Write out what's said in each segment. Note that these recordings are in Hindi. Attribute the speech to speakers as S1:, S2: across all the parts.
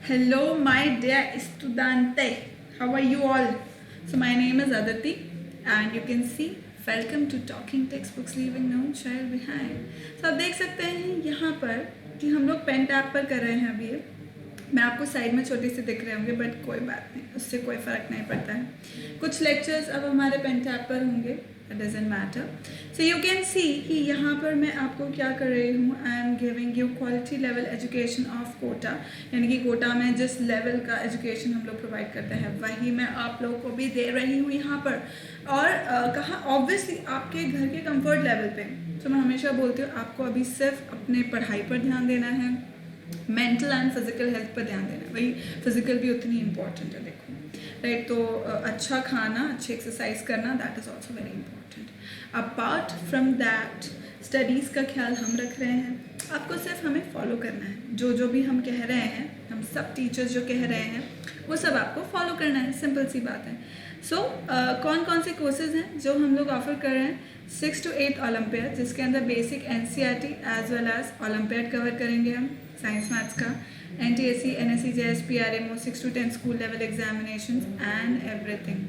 S1: Hello, my dear studente. How are you all? So my name is Aditi, and you can see welcome to Talking Textbooks Leaving No Child Behind. So आप देख सकते हैं यहाँ पर कि हम लोग पेन टैप पर कर रहे हैं अभी ये. मैं आपको साइड में छोटी सी दिख रहे होंगे बट कोई बात नहीं, उससे कोई फ़र्क नहीं पड़ता है. कुछ लेक्चर्स अब हमारे पेन टैप पर होंगे, it doesn't matter. So you can see कि यहाँ पर मैं आपको क्या कर रही हूँ, I am giving you quality level education of Kota, यानी कि कोटा में जिस लेवल का एजुकेशन हम लोग प्रोवाइड करते हैं वही मैं आप लोगों को भी दे रही हूँ यहाँ पर. और कहाँ ऑब्वियसली आपके घर के कंफर्ट लेवल पे. तो मैं हमेशा बोलती हूँ आपको अभी सिर्फ अपने पढ़ाई पर ध्यान देना है, मेंटल एंड फिजिकल हेल्थ पर ध्यान देना है. वही फिजिकल भी उतनी इंपॉर्टेंट है, देखो राइट. तो अच्छा खाना, अच्छी एक्सरसाइज करना, that is also very important. Apart from that studies का ख्याल हम रख रहे हैं, आपको सिर्फ हमें फॉलो करना है. जो भी हम कह रहे हैं, हम सब टीचर्स जो कह रहे हैं वो सब आपको फॉलो करना है. सिंपल सी बात है. सो कौन कौन से कोर्सेज हैं जो हम लोग ऑफर कर रहे हैं? 6 to 8 ओलंपियाड, जिसके अंदर basic NCERT as well as olympiad cover करेंगे हम साइंस मैथ्स का, NTSC, NSC, JS, PRMO, 6 to 10 school level examinations and everything.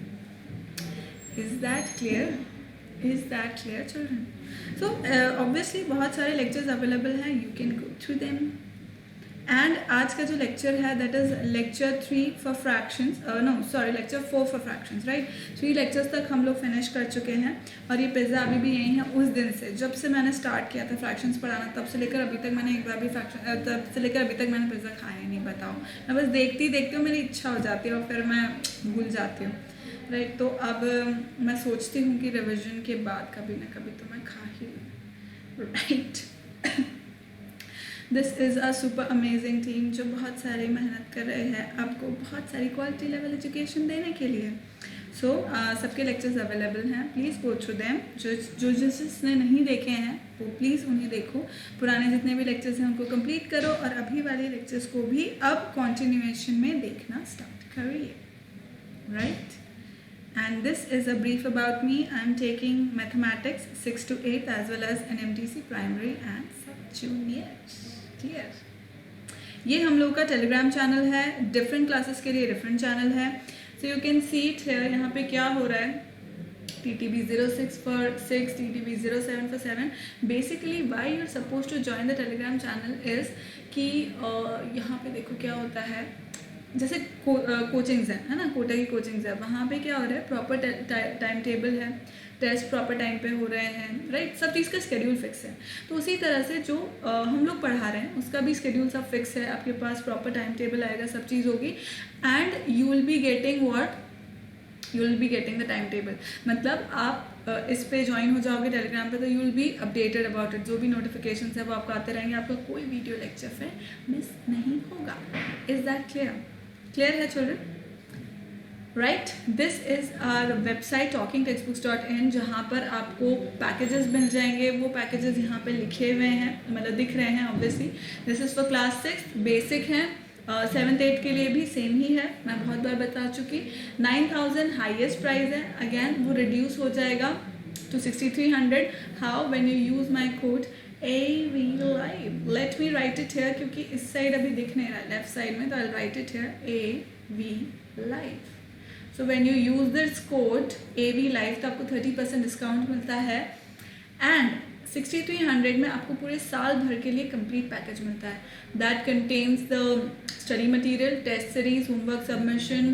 S1: Is that clear? Is that clear, children? So obviously बहुत सारे lectures available हैं, you can go through them. And आज का जो lecture है that is lecture 3 for fractions, lecture 4 for fractions, right? 3 lectures तक हम लोग finish कर चुके हैं और ये पिज़्ज़ा अभी भी यही है. उस दिन से जब से मैंने start किया था fractions पढ़ाना, तब से लेकर अभी तक मैंने एक बार भी तब से लेकर अभी तक मैंने पिज़्ज़ा खाया ही नहीं. बताओ, मैं बस देखती हूँ, मेरी इच्छा हो जाती है और फिर मैं भूल जाती हूँ, राइट. तो अब मैं सोचती हूँ कि रिवीजन के बाद कभी ना कभी तो मैं खा ही लूँ, right. This is a super amazing team जो बहुत सारी मेहनत कर रहे हैं आपको बहुत सारी क्वालिटी लेवल एजुकेशन देने के लिए. सो सबके लेक्चर्स अवेलेबल हैं, प्लीज़ गो थ्रू देम. जो जिसने नहीं देखे हैं वो प्लीज़ उन्हें देखो. पुराने जितने भी लेक्चर्स हैं उनको कंप्लीट करो और अभी वाले लेक्चर्स को भी अब कॉन्टिन्यूएशन में देखना स्टार्ट करिए, right. And this is a brief about me. I am taking mathematics 6 to 8 as well as NMTC primary and sub juniors. Clear? ये हम लोग का टेलीग्राम चैनल है, डिफरेंट क्लासेस के लिए डिफरेंट चैनल है. So you can see it here. यहाँ पे क्या हो रहा है? TTB 06 for 6, TTB 07 for 7. Basically why you're supposed to join the telegram channel is कि यहाँ पे देखो क्या होता है. जैसे कोचिंग्स है ना, कोटा की कोचिंग्स है, वहाँ पे क्या हो रहा है, प्रॉपर टाइम टेबल है, टेस्ट प्रॉपर टाइम पे हो रहे हैं, राइट. सब चीज़ का स्केड्यूल फिक्स है. तो उसी तरह से जो हम लोग पढ़ा रहे हैं उसका भी स्केड्यूल सब फिक्स है. आपके पास प्रॉपर टाइम टेबल आएगा, सब चीज़ होगी and you will be getting what, you will be getting the time table. मतलब आप इस पे ज्वाइन हो जाओगे टेलीग्राम पे तो you will be updated about it. जो भी नोटिफिकेशन है वो आपको आते रहेंगे, आपका कोई वीडियो लेक्चर फिर मिस नहीं होगा. Is that clear? क्लियर है children, right. This is our website talkingtextbooks.in, जहाँ पर आपको पैकेजेस मिल जाएंगे. वो पैकेजेस यहाँ पे लिखे हुए हैं, मतलब दिख रहे हैं obviously. This is for class 6 basic है, 7th 8th के लिए भी सेम ही है, मैं बहुत बार बता चुकी. 9000 हाईएस्ट प्राइस है. अगेन वो रिड्यूस हो जाएगा to 6300. How? When you use my code AV Live. Let me right it hair, क्योंकि इस साइड अभी दिख नहीं रहा, लेफ्ट साइड में, तो I write it here AV Live. So when you use this code AV Live तो आपको 30% डिस्काउंट मिलता है एंड 6300 में आपको पूरे साल भर के लिए कंप्लीट पैकेज मिलता है. That contains the study material, test series, homework submission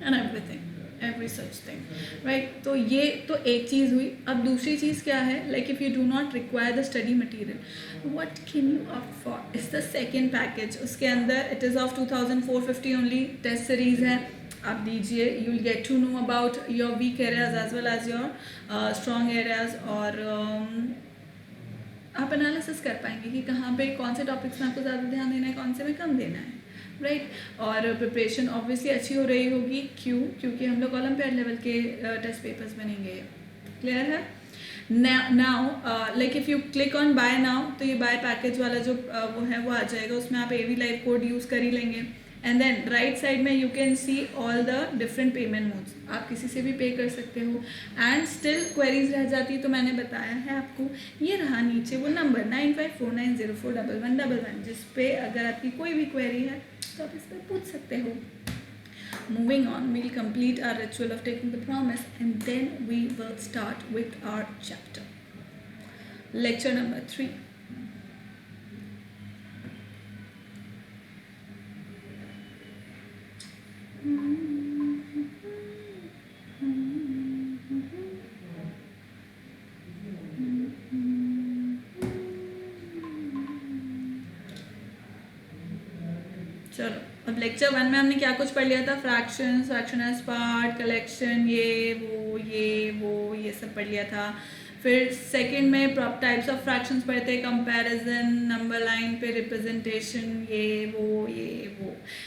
S1: and everything, every such thing, right. तो ये तो एक चीज़ हुई. अब दूसरी चीज़ क्या है, like if you do not require the study material, what can you opt for? Is the second package. उसके अंदर it is of 2450 only. Test series है, आप दीजिए. You will get to know about your weak areas as well as your strong areas, और आप एनालिसिस कर पाएंगे कि कहाँ पे कौन से टॉपिक्स में आपको ज़्यादा ध्यान देना है, कौन से में कम देना है, राइट. और प्रिपरेशन ऑब्वियसली अच्छी हो रही होगी. क्यों? क्योंकि हम लोग ओलंपियाड लेवल के टेस्ट पेपर्स बनेंगे. क्लियर है? Now like if you click on buy now तो ये बाय पैकेज वाला जो वो है वो आ जाएगा. उसमें आप AV Live कोड यूज़ कर ही लेंगे. एंड देन राइट साइड में you can see all the different payment modes. आप किसी से भी पे कर सकते हो. एंड स्टिल क्वेरीज रह जाती तो मैंने बताया है आपको, ये रहा नीचे वो नंबर 9549041111, जिस पे अगर आपकी कोई भी क्वेरी है तो आप इस पर पूछ सकते हो. Moving on, we'll complete our ritual of taking the promise and then we will start with our chapter. Lecture number 3. चलो, अब लेक्चर 1 में हमने क्या कुछ पढ़ लिया था? फ्रैक्शन, फ्रैक्शनस पार्ट, कलेक्शन, ये सब पढ़ लिया था. फिर सेकंड में टाइप्स ऑफ फ्रैक्शंस पढ़े थे, कंपैरिजन, नंबर लाइन पे रिप्रेजेंटेशन, ये वो.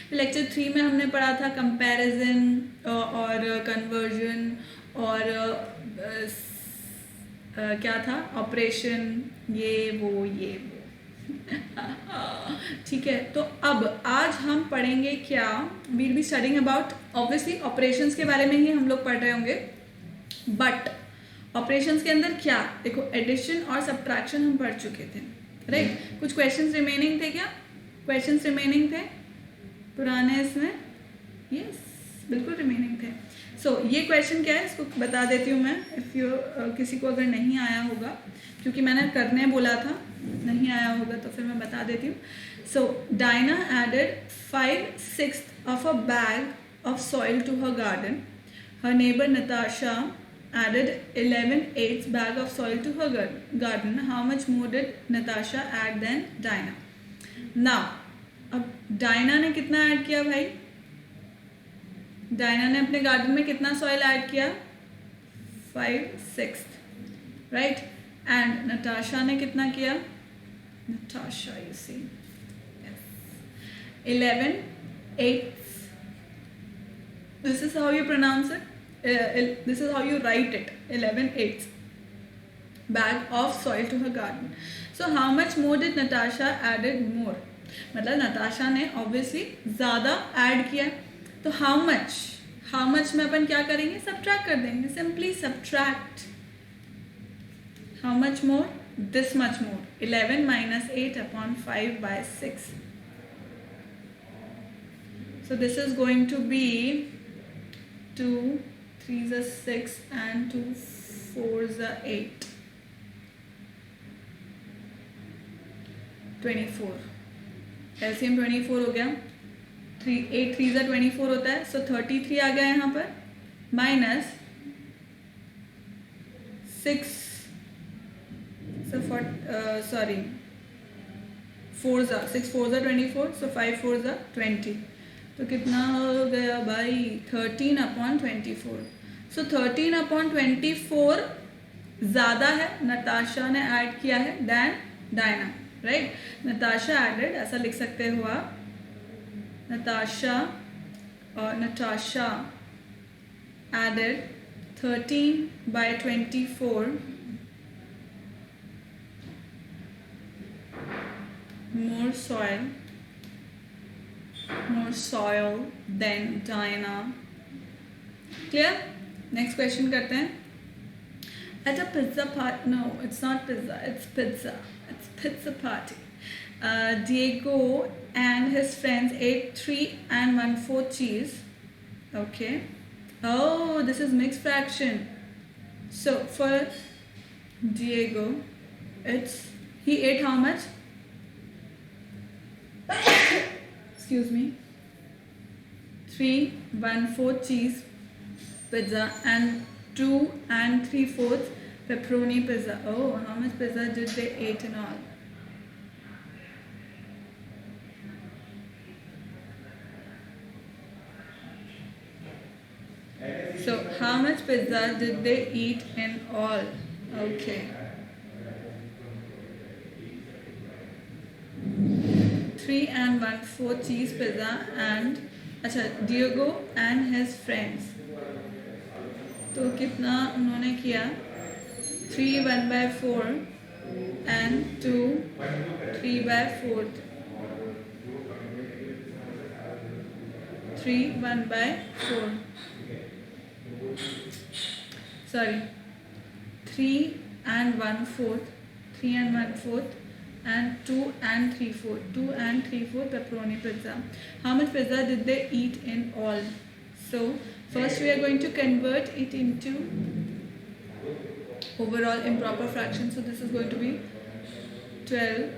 S1: फिर लेक्चर 3 में हमने पढ़ा था कंपैरिजन और कन्वर्जन और क्या था, ऑपरेशन, ये वो. ठीक है, तो अब आज हम पढ़ेंगे क्या? Will be studying about, obviously operations के बारे में ही हम लोग पढ़ रहे होंगे, बट ऑपरेशंस के अंदर क्या, देखो एडिशन और सब्ट्रैक्शन हम पढ़ चुके थे, राइट? कुछ क्वेश्चंस रिमेनिंग थे क्या? क्वेश्चंस रिमेनिंग थे पुराने इसमें? यस, बिल्कुल रिमेनिंग थे. सो ये क्वेश्चन क्या है, इसको बता देती हूँ मैं, इफ़ यू किसी को अगर नहीं आया होगा, क्योंकि मैंने करने बोला था, नहीं आया होगा तो फिर मैं बता देती हूँ. सो Diana added 5/6 of a bag of soil to her garden. Her neighbor Natasha added 11/8 bag of soil to her garden. How much more did Natasha add than Dinah? Now, अब डायना ने कितना ऐड किया भाई? डायना ने अपने गार्डन में कितना सॉइल ऐड किया? 5/6, राइट? एंड नताशा ने कितना किया? Natasha, you see, 11/8. This is how you pronounce it. This is how you write it. 11/8 bag of soil to her garden. So how much more did Natasha added more? मतलब नताशा ने ऑब्वियसली ज़्यादा ऐड किया, तो हाउ मच में अपन क्या करेंगे? सब्ट्रैक्ट कर देंगे, simply subtract. How much more? This much more. 11 minus 8 upon 5/6. So this is going to be 2 3s are 6 and 2 4s are 8. 24. LCM 24 हो गया. 8 3s are 24 होता है, सो 33 आ गया यहाँ पर, minus 6 sorry 4s are 6 4s are 24, so 5 4s are 20. तो कितना हो गया भाई? 13/24. सो 13/24 ज़्यादा है, नताशा ने ऐड किया है than Diana, right? Natasha added, ऐसा लिख सकते हो आप, Natasha added 13/24 more soil than Diana. Clear? Next question करते हैं. At a pizza party, no, it's not pizza, it's pizza. It's pizza party. Diego and his friends ate 3 1/4 cheese. Okay. Oh, this is mixed fraction. So for Diego, he ate how much? Excuse me. 3 1/4 cheese pizza and 2 3/4 pepperoni pizza. Oh, how much pizza did they eat in all? So how much pizza did they eat in all? Okay. 3 1/4 cheese pizza and अच्छा Diego and his friends. तो कितना उन्होंने किया? 3 1/4 and 2 3/4. 3 1/4. Sorry, 3 1/4. 3 1/4 and 2 and 3/4 pepperoni pizza. How much pizza did they eat in all? So first we are going to convert it into overall improper fraction. So this is going to be 12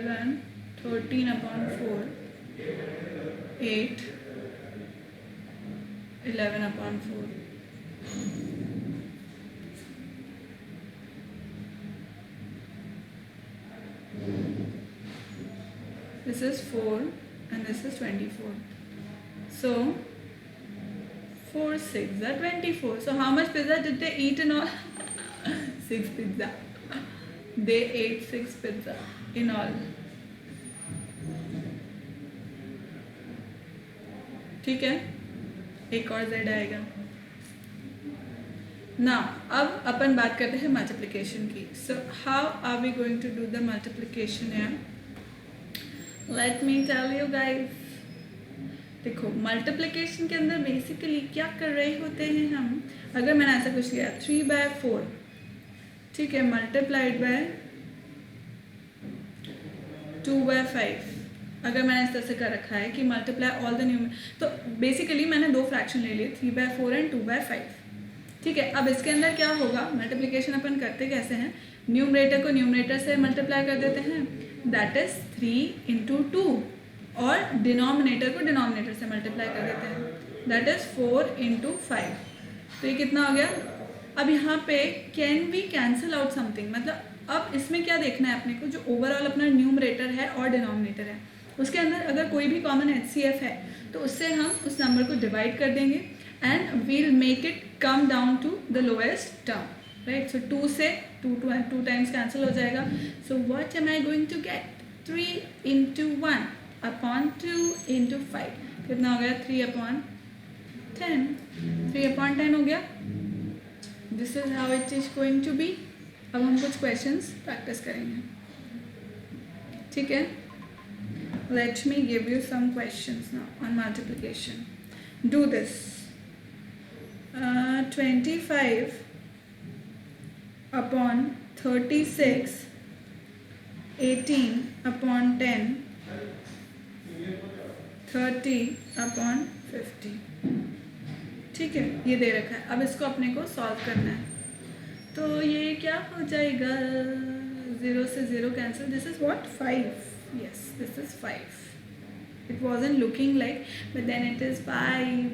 S1: and 13 upon 4, 8, 11 upon 4. This is 4 and this is 24. So 4 6 are 24. So how much pizza did they eat in all? 6 pizza. They ate 6 pizza in all. ठीक है, एक और z आएगा ना. अब अपन बात करते हैं मल्टीप्लिकेशन की. So how are we going to do the multiplication है? Let me tell you guys. देखो मल्टीप्लिकेशन के अंदर बेसिकली क्या कर रहे होते हैं हम. अगर मैंने ऐसा कुछ किया 3/4, ठीक है, मल्टीप्लाइड बाय 2/5. अगर मैंने इस तरह से कर रखा है कि मल्टीप्लाई ऑल द न्यू, तो बेसिकली मैंने दो फ्रैक्शन ले लिए 3/4 एंड 2/5. ठीक है, अब इसके अंदर क्या होगा, मल्टीप्लिकेशन अपन करते कैसे हैं, न्यूमरेटर को न्यूमरेटर से मल्टीप्लाई कर देते हैं, दैट इज 3 into 2, और डिनोमिनेटर को डिनोमिनेटर से मल्टीप्लाई कर देते हैं, दैट इज 4 into 5. तो ये कितना हो गया. अब यहाँ पे can we cancel out something, मतलब अब इसमें क्या देखना है अपने को, जो ओवरऑल अपना न्यूमरेटर है और डिनोमिनेटर है उसके अंदर अगर कोई भी कॉमन HCF है तो उससे हम उस नंबर को डिवाइड कर देंगे and we'll make it come down to the lowest term, right. So 2 से 2 टाइम्स कैंसिल हो जाएगा. So what am I going to get, 3 into 1 upon 2 into 5. कितना हो गया, 3/10. 3/10 हो गया. This is how it is going to be. अब हम कुछ क्वेश्चंस प्रैक्टिस करेंगे, ठीक है. Let me give you some questions now on multiplication. Do this. 25 upon 36, 18 upon 10, 30 upon 50. ठीक है, ये दे रखा है. अब इसको अपने को सॉल्व करना है. तो ये क्या हो जाएगा, 0 से 0 cancel. This is what, 5. Yes, this is 5. It wasn't looking like, but then it is 5.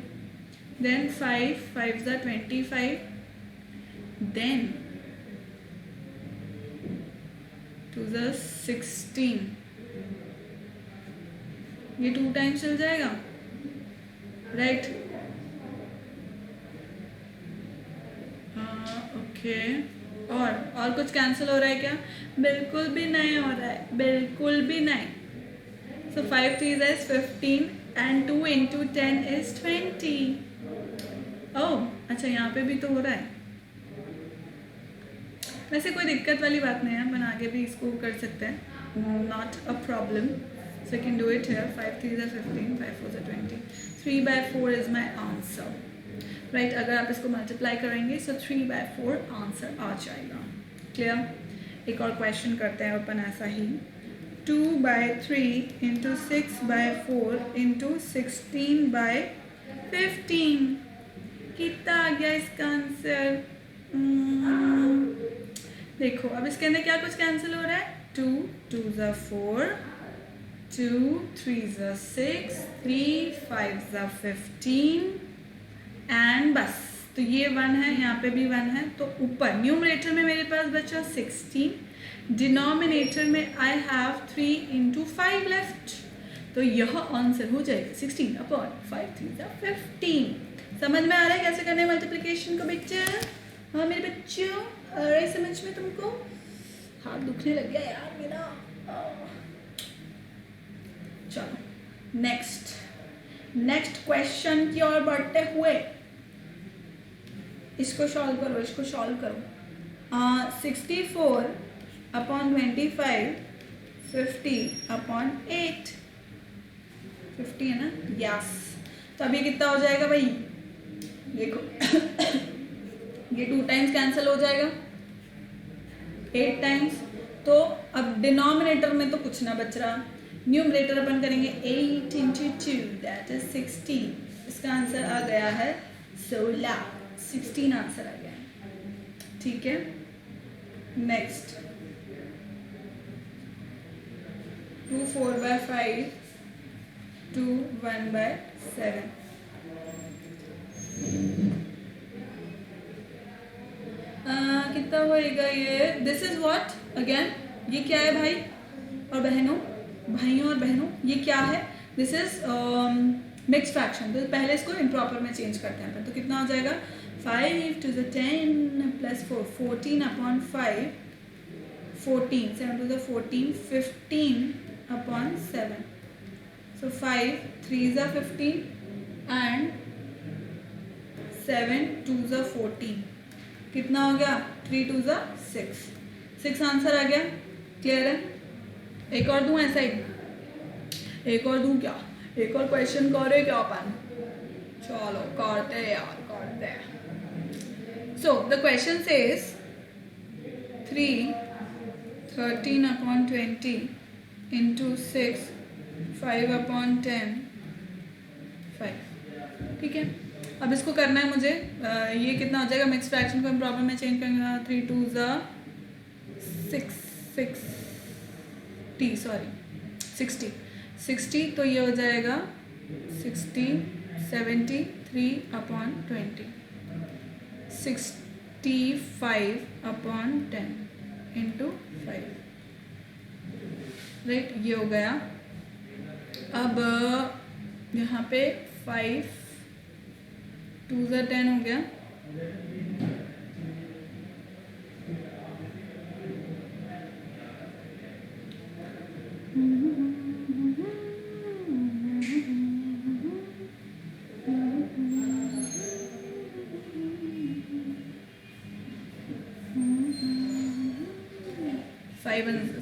S1: Then 5 are 25. Then 2 are 16. ये 2 टाइम्स चल जाएगा, राइट. ओके. और कुछ कैंसिल हो रहा है क्या? बिल्कुल भी नहीं हो रहा है, बिल्कुल भी नहीं. सो 5 3 is 15 and 2 into 10 is 20. ओह अच्छा, यहाँ पे भी तो हो रहा है. वैसे कोई दिक्कत वाली बात नहीं है, अपन आगे भी इसको कर सकते हैं, not a problem. So I can do it here. 5 3 is 15, 5 4 is 20. 3/4 is my answer, right. अगर आप इसको मल्टीप्लाई करेंगे तो 3/4 आंसर आ जाएगा. क्लियर. एक और क्वेश्चन करते हैं अपन ऐसा ही. 2/3 into 6/4 into 16/15. कितना आ गया इसका आंसर? देखो अब इसके अंदर क्या कुछ कैंसिल हो रहा है. 2 2s are 4, 2 3s are 6, 3 5s are 15 and बस. तो ये 1 है, यहाँ पे भी 1 है. तो ऊपर न्यूमरेटर में मेरे पास बचा 16, डिनोमिनेटर में आई हैव 3 into 5 लेफ्ट. तो यह आंसर हो जाएगा 16/5 3 are 15. समझ में आ रहा है कैसे करना है मल्टीप्लिकेशन को बच्चे? हाँ मेरे बच्चों, आ रहा है समझ में तुमको? हाथ दुखने लग गया यार मेरा. चलो नेक्स्ट क्वेश्चन की ओर बढ़ते हुए इसको सॉल्व करो. 64/25, 50/8. 50 है ना? यस. तो अभी कितना हो जाएगा भाई? देखो ये 2 टाइम्स कैंसिल हो जाएगा, 8 टाइम्स। तो अब डिनोमिनेटर में तो कुछ ना बच रहा, न्यूमरेटर अपन करेंगे 8 इंटू 2 दैट इज 16। इसका आंसर आ गया है 16, 16 आंसर आ गया है। ठीक है, नेक्स्ट 2 4/5 2 1/7। कितना होएगा ये? दिस इज व्हाट अगेन, ये क्या है भाई और बहनों, भाइयों और बहनों, ये क्या है? This is mix fraction. तो पहले इसको इम्प्रॉपर में चेंज करते हैं। तो कितना हो जाएगा? 5 to the 10 plus 4, 14/5, 14, 7 to the 14, 15/7. So 5 3s are 15 and 7 2s are 14। कितना हो गया? 3 2s are 6, 6 आंसर आ गया। क्लियर है? एक और दूं ऐसा ही, एक और दूं क्या? एक और क्वेश्चन करे क्या अपन? चलो करते हैं यार, करते हैं। So the question says 3 13/20 into 6 5/10 5। ठीक है, अब इसको करना है मुझे। ये कितना हो जाएगा? मिक्स फ्रैक्शन को हम प्रॉब्लम में चेंज करेंगे। 3 2s are 60, तो ये हो जाएगा 60 73/20 65/10 इंटू 5, राइट। ये हो गया। अब यहाँ पे 5 2s are 10 हो गया।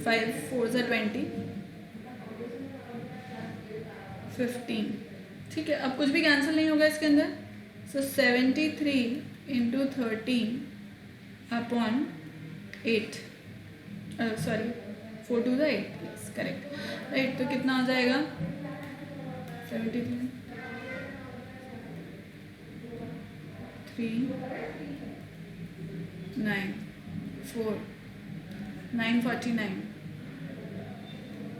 S1: Five 4s are 20, 15। ठीक है, अब कुछ भी कैंसिल नहीं होगा इसके अंदर। सो 73 into 13/8, sorry 4 2 8, yes correct, right. तो कितना हो जाएगा? 73 3 9 4 949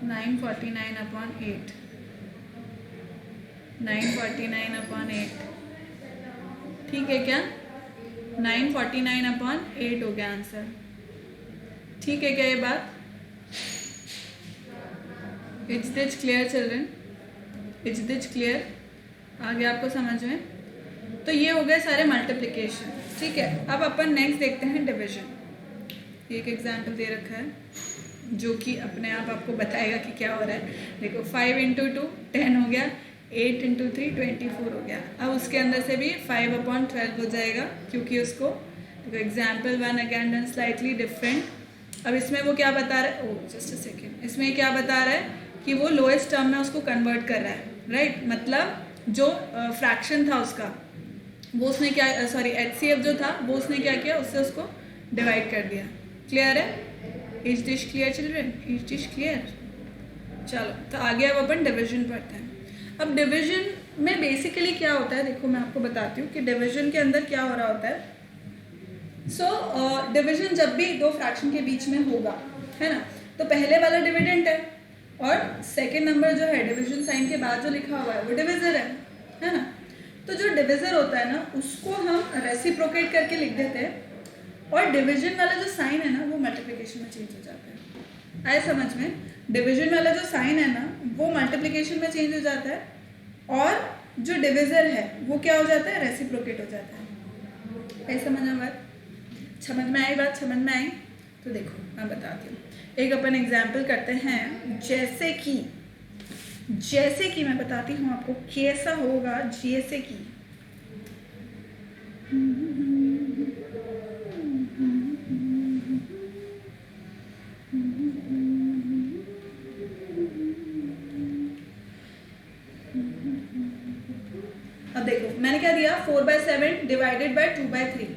S1: 949/8 949/8। ठीक है क्या? 949/8 हो गया आंसर। ठीक है क्या ये बात? It's this clear children? It's this clear? आ गया आपको समझ में? तो ये हो गए सारे मल्टीप्लिकेशन। ठीक है, अब अपन नेक्स्ट देखते हैं डिवीजन। एक एग्जाम्पल दे रखा है जो कि अपने आप आपको बताएगा कि क्या हो रहा है। देखो 5 इंटू 2 10 हो गया, 8 इंटू 3 24 हो गया। अब उसके अंदर से भी 5/12 हो जाएगा, क्योंकि उसको देखो example 1 again done slightly different. अब इसमें वो क्या बता रहा है? ओह जस्ट अ सेकेंड, इसमें क्या बता रहा है कि वो लोएस्ट टर्म में उसको कन्वर्ट कर रहा है, राइट। मतलब जो फ्रैक्शन था उसका, वो उसने क्या, सॉरी HCF जो था वो उसने क्या किया, उससे उसको डिवाइड कर दिया। क्लियर है? Is this clear children? Is this clear? चलो तो आगे अब अपन डिवीजन पढ़ते हैं। अब डिवीजन में बेसिकली क्या होता है, देखो मैं आपको बताती हूँ कि डिवीजन के अंदर क्या हो रहा होता है। डिवीजन जब भी दो फ्रैक्शन के बीच में होगा, है ना, तो पहले वाला डिविडेंट है और सेकेंड नंबर जो है डिवीजन साइन के बाद जो लिखा हुआ है वो डिविजर है ना। तो जो डिविजर होता है ना उसको हम रेसिप्रोकेट करके लिख देते हैं, और डिवीजन वाला जो साइन है ना वो मल्टीप्लिकेशन में चेंज हो जाता है। आए समझ में? डिवीजन वाला जो साइन है ना वो मल्टीप्लिकेशन में चेंज हो जाता है, और जो डिविजर है वो क्या हो जाता है? रेसिप्रोकेट हो जाता है। ऐसा समझ में बात? समझ में आई बात? समझ में आई? तो देखो मैं बताती हूँ, एक अपन एग्जाम्पल करते हैं। जैसे कि मैं बताती हूँ आपको कैसा होगा। जैसे कि अब देखो मैंने क्या दिया, 4 4/7 डिवाइडेड बाय 2/3,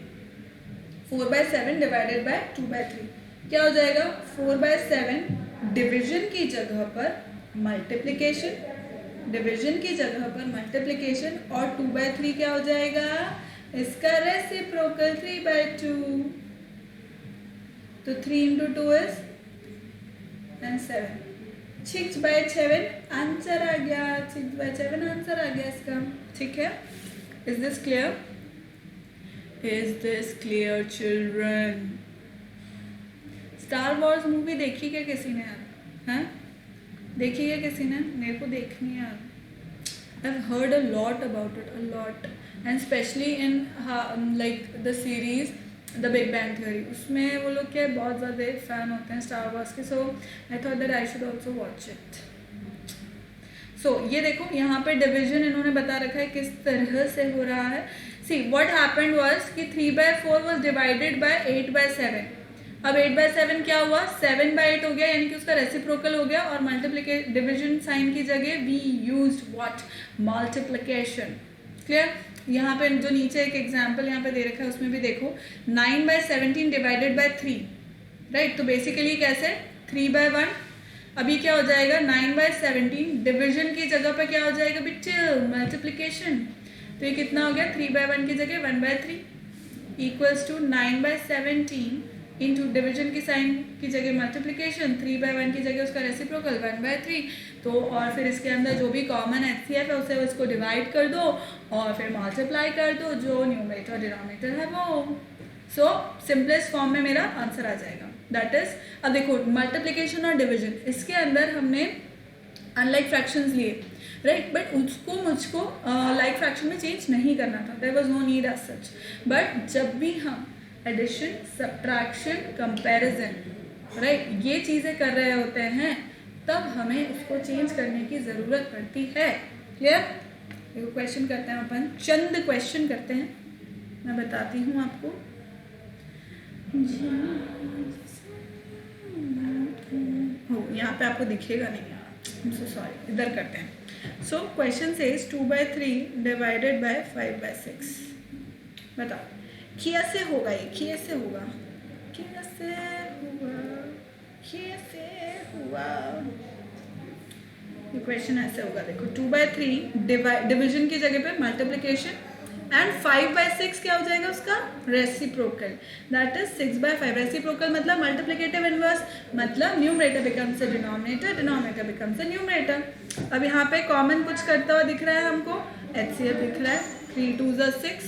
S1: 4/7 डिवाइडेड बाय 2/3 क्या हो जाएगा? 4/7 डिवीजन की जगह पर मल्टीप्लिकेशन, डिवीजन की जगह पर मल्टीप्लिकेशन, और 2/3 क्या हो जाएगा? इसका रेसिप्रोकल 3/2, तो 3 into 2 is 7, 6/7 आंसर आ गया, 6/7 आंसर आ गया इसका। ठीक है, is this clear? Is this clear children? Star Wars movie देखी क्या किसी ने यार? हैं, देखी है किसी ने? मेरे को देखनी है यार। I've heard a lot about it, a lot, and especially in like the series The Big Bang Theory. उसमें वो लोग क्या बहुत ज़्यादा फैन होते हैं स्टार वॉर्स के, so I thought that I should also watch it. So ये देखो यहाँ पे डिवीजन इन्होंने बता रखा है किस तरह से हो रहा है. See what happened was कि 3/4 was divided by 8/7. अब 8/7 क्या हुआ? 7/8 हो गया, यानी कि उसका रेसिप्रोकल हो गया, और मल्टीप्लिकेशन डिवीजन साइन की जगह we used what? Multiplication. Clear? यहाँ पे जो नीचे एक एग्जाम्पल यहाँ पे दे रखा है उसमें भी देखो 9/17 डिवाइडेड बाय 3, राइट? तो बेसिकली कैसे? 3/1. अभी क्या हो जाएगा? 9/17 डिवीजन की जगह पे क्या हो जाएगा बिट्टे? मल्टीप्लिकेशन. तो ये कितना हो गया? 3/1 की जगह 1/3 इक्वल्स टू 9/17 इंटू डिवीजन की साइन की जगह मल्टीप्लिकेशन, 3/1 की जगह उसका रेसिप्रोकल 1/3. तो और फिर इसके अंदर जो भी कॉमन HCF है उसे उसको डिवाइड कर दो और फिर मल्टीप्लाई कर दो जो न्यूमरेटर डिनोमिनेटर है वो. सो सिंपलेस्ट फॉर्म में मेरा आंसर आ जाएगा. दैट इज, अब देखो मल्टीप्लिकेशन और डिवीजन, इसके अंदर हमने अनलाइक फ्रैक्शंस लिए, राइट? बट उसको मुझको लाइक फ्रैक्शन में चेंज नहीं करना था. There was no need as such. But जब भी हम एडिशन, सब्ट्रैक्शन, कंपैरिजन, राइट, ये चीज़ें कर रहे होते हैं तब हमें उसको चेंज करने की ज़रूरत पड़ती है. क्लियर? देखो क्वेश्चन करते हैं अपन, चंद क्वेश्चन करते हैं, मैं बताती हूँ आपको. हो यहाँ पे आपको दिखेगा नहीं, सो सॉरी, इधर करते हैं. So question says 2/3 divided by 5/6. बताओ कैसे होगा ये? कैसे होगा? कैसे हुआ? कैसे हुआ? ये क्वेश्चन ऐसे होगा. देखो 2/3 डिवीजन की जगह पे मल्टीप्लिकेशन, एंड 5/6 क्या हो जाएगा उसका? रेसिप्रोकल. That is 6/5. रेसिप्रोकल मतलब मल्टीप्लिकेटिव इनवर्स, मतलब numerator becomes a denominator, denominator becomes a numerator. अब यहाँ पे कॉमन कुछ करता हुआ दिख रहा है हमको, HCF दिख रहा है, 3 2 6.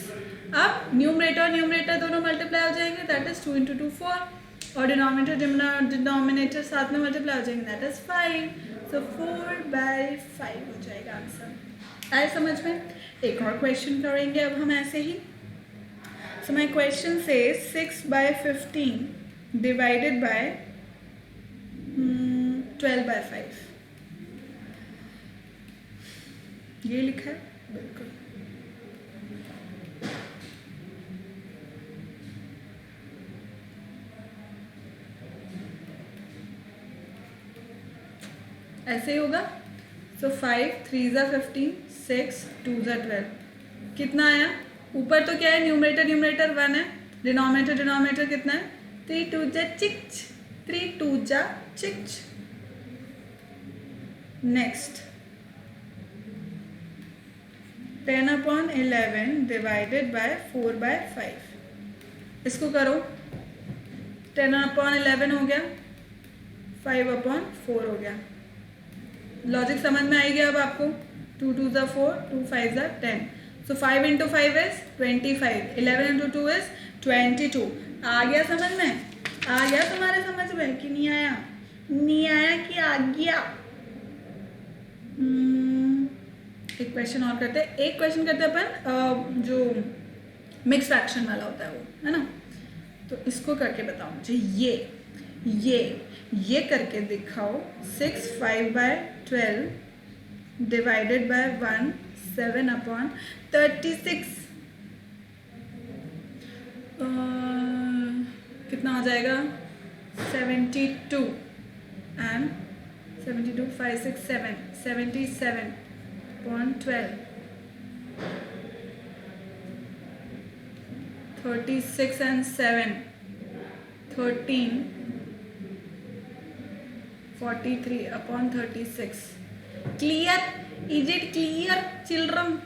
S1: अब न्यूमरेटर और न्यूमरेटर दोनों मल्टीप्लाई हो जाएंगे, दैट इज 2 into 2 4, और डिनोमिनेटर डिनोमिनेटर साथ में मल्टीप्लाई हो जाएंगे, दैट इज 5. सो 4/5 हो जाएगा आंसर. आए समझ में? एक और क्वेश्चन करेंगे अब हम ऐसे ही. सो माय क्वेश्चन से 6/15 डिवाइडेड बाय 12/5. ये लिखा है बिल्कुल. ऐसे ही होगा. सो 5 3 15, 6 2 12. कितना आया? ऊपर तो क्या है? न्यूमरेटर न्यूमरेटर 1 है, डिनोमिनेटर डिनोमिनेटर कितना है? 3 2 6, 3 2 6. Next 10/11 divided by 4/5. इसको करो. 10/11 हो गया, 5/4 हो गया. लॉजिक समझ में आएगी अब आपको? 2 2 4, 2 5 10. सो 5 into 5 is 25, 11 into 2 is 22. आ गया समझ में? आ गया तुम्हारे समझ में कि नहीं आया? नहीं आया कि आ गया? एक क्वेश्चन और करते हैं. एक क्वेश्चन करते हैं अपन जो मिक्स फ्रैक्शन वाला होता है वो, है ना? तो इसको करके बताओ मुझे. ये करके दिखाओ. 6 5/12 डिवाइडेड बाय 1 7/36. कितना हो जाएगा? 72 and 72 5 6 7 77/12. 36 and 7, 13, 43 upon 36. Clear? Is it clear children?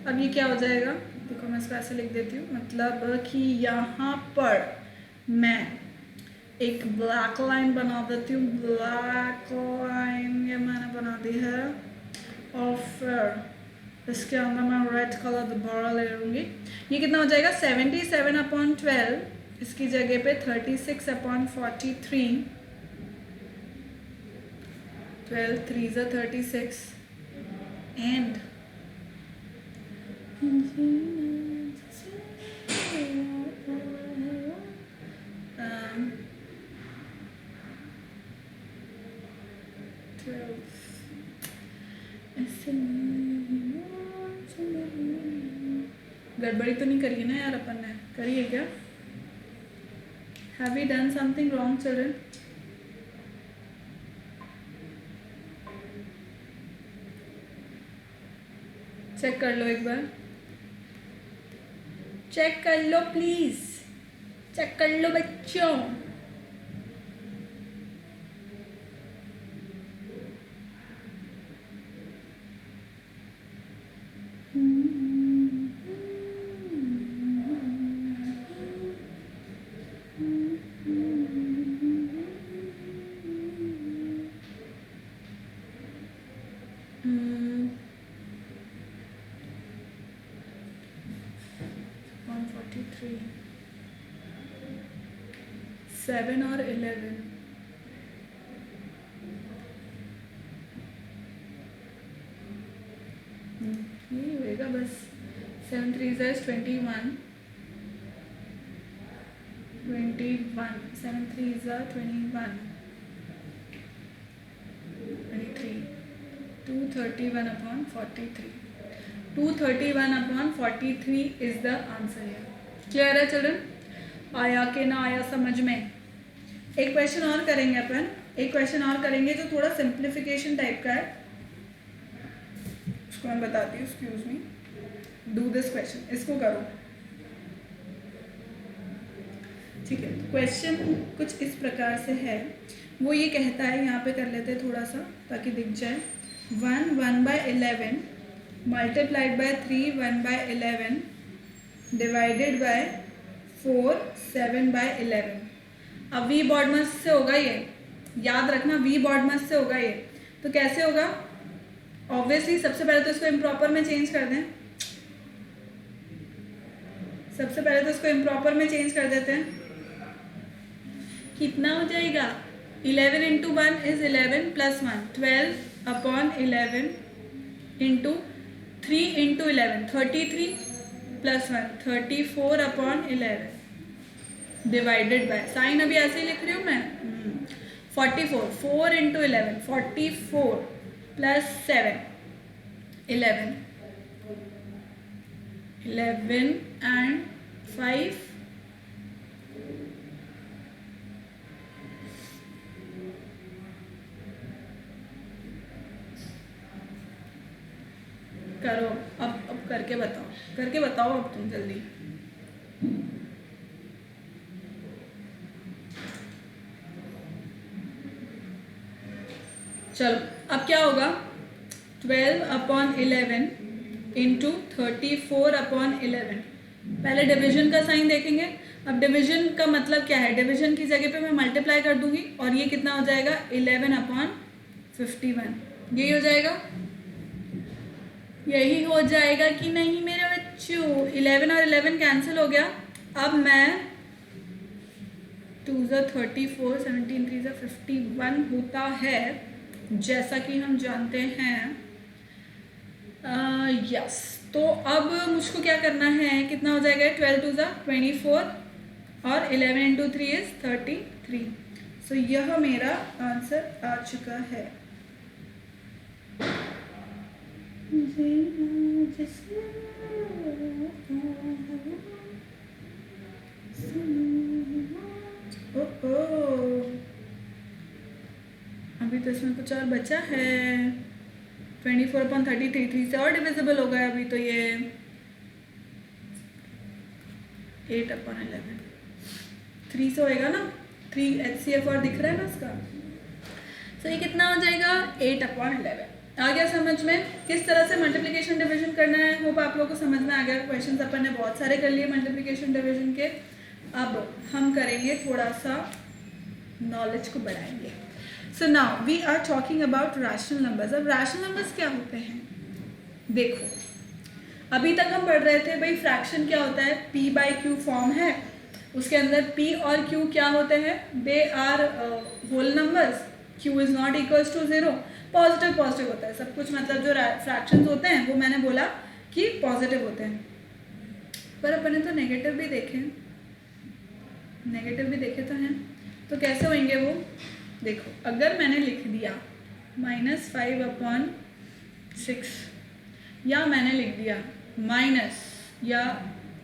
S1: अब ये क्या हो जाएगा, देखो मैं इसको ऐसे लिख देती हूँ, मतलब कि यहाँ पर मैं एक ब्लैक लाइन बना देती हूँ, ब्लैक लाइन ये मैंने बना दी है, और फिर इसके अंदर मैं रेड कलर दोबारा ले लूँगी। ये कितना हो जाएगा 77 अपॉन 12, इसकी जगह पे 36 अपॉन 43, 12 3 is 36 and गड़बड़ी तो नहीं करी ना यार, अपन ने करी है क्या? Have we done something wrong children? Check कर लो एक बार, चेक कर लो प्लीज, चेक कर लो बच्चों। सेवन और 11, यही होएगा बस। 7 3 is 21, 7 3 is 21, 23, 231 upon 43, 231 upon 43 is the answer here। Clear है चिल्ड्रन? आया कि ना आया समझ में? एक क्वेश्चन और करेंगे अपन, एक क्वेश्चन और करेंगे जो थोड़ा सिंप्लीफिकेशन टाइप का है, उसको मैं बताती हूँ। Excuse me, do this question, इसको करो ठीक है। क्वेश्चन कुछ इस प्रकार से है, वो ये कहता है, यहाँ पे कर लेते हैं थोड़ा सा ताकि दिख जाए। 1 1/11 मल्टीप्लाइड बाय 3 1/11 डिवाइडेड बाय 4 7/11। अब वी बॉडमस से होगा ये, याद रखना वी बॉडमस से होगा ये। तो कैसे होगा? ऑब्वियसली सबसे पहले तो इसको इम्प्रॉपर में चेंज कर दें, सबसे पहले तो इसको इम्प्रॉपर में चेंज कर देते हैं। कितना हो जाएगा? 11 into 1 is 11 plus 1, 12 upon 11 into 3 into 11, 33 plus 1, 34 upon 11 divided by, sign अभी ऐसे ही लिख रही हूँ मैं, 44, 4 into 11, 44 plus 7, 11, 11 and 5, करो अब करके बताओ, करके बताओ अब तुम जल्दी। चलो अब क्या होगा? 12 upon 11 इंटू 34 upon 11। पहले डिवीजन का साइन देखेंगे। अब डिवीजन का मतलब क्या है? डिवीजन की जगह पे मैं मल्टीप्लाई कर दूंगी और ये कितना हो जाएगा? 11 upon 51। यही हो जाएगा, यही हो जाएगा कि नहीं मेरे बच्चों? 11 और 11 कैंसिल हो गया। अब मैं 2 34, 17 3 51 होता है, जैसा कि हम जानते हैं। यस, तो अब मुझको क्या करना है? कितना हो जाएगा? 12 2 24 और 11 into 3 is 33। सो यह मेरा आंसर आ चुका है। अभी तो इसमें कुछ और बचा है। 24 upon 33 3 से और डिविजिबल हो गया अभी तो ये। 8/11 3 से होएगा ना, 3 HCF और दिख रहा है ना इसका, तो ये कितना हो जाएगा 8/11। आ गया समझ में किस तरह से मल्टीप्लिकेशन डिवीजन करना है? होप आप लोगों को समझ में आ गया। क्वेश्चंस अपन ने बहुत सारे कर लिए मल्टीप्लिकेशन डिवीजन के। अब हम करेंगे थोड़ा सा नॉलेज को बढ़ाएंगे। So now we are talking about rational numbers. अब रैशनल नंबर्स क्या होते हैं? देखो, अभी तक हम पढ़ रहे थे भाई फ्रैक्शन क्या होता है, p/q फॉर्म है, उसके अंदर p और q क्या होते हैं? They are whole numbers, q is not equals to 0। Positive positive होता है सब कुछ, मतलब जो फ्रैक्शंस होते हैं वो मैंने बोला कि पॉजिटिव होते हैं। पर अपन ने तो नेगेटिव भी देखे, नेगेटिव भी देखे तो हैं, तो कैसे होंगे वो? देखो, अगर मैंने लिख दिया -5/6 या मैंने लिख दिया माइनस, या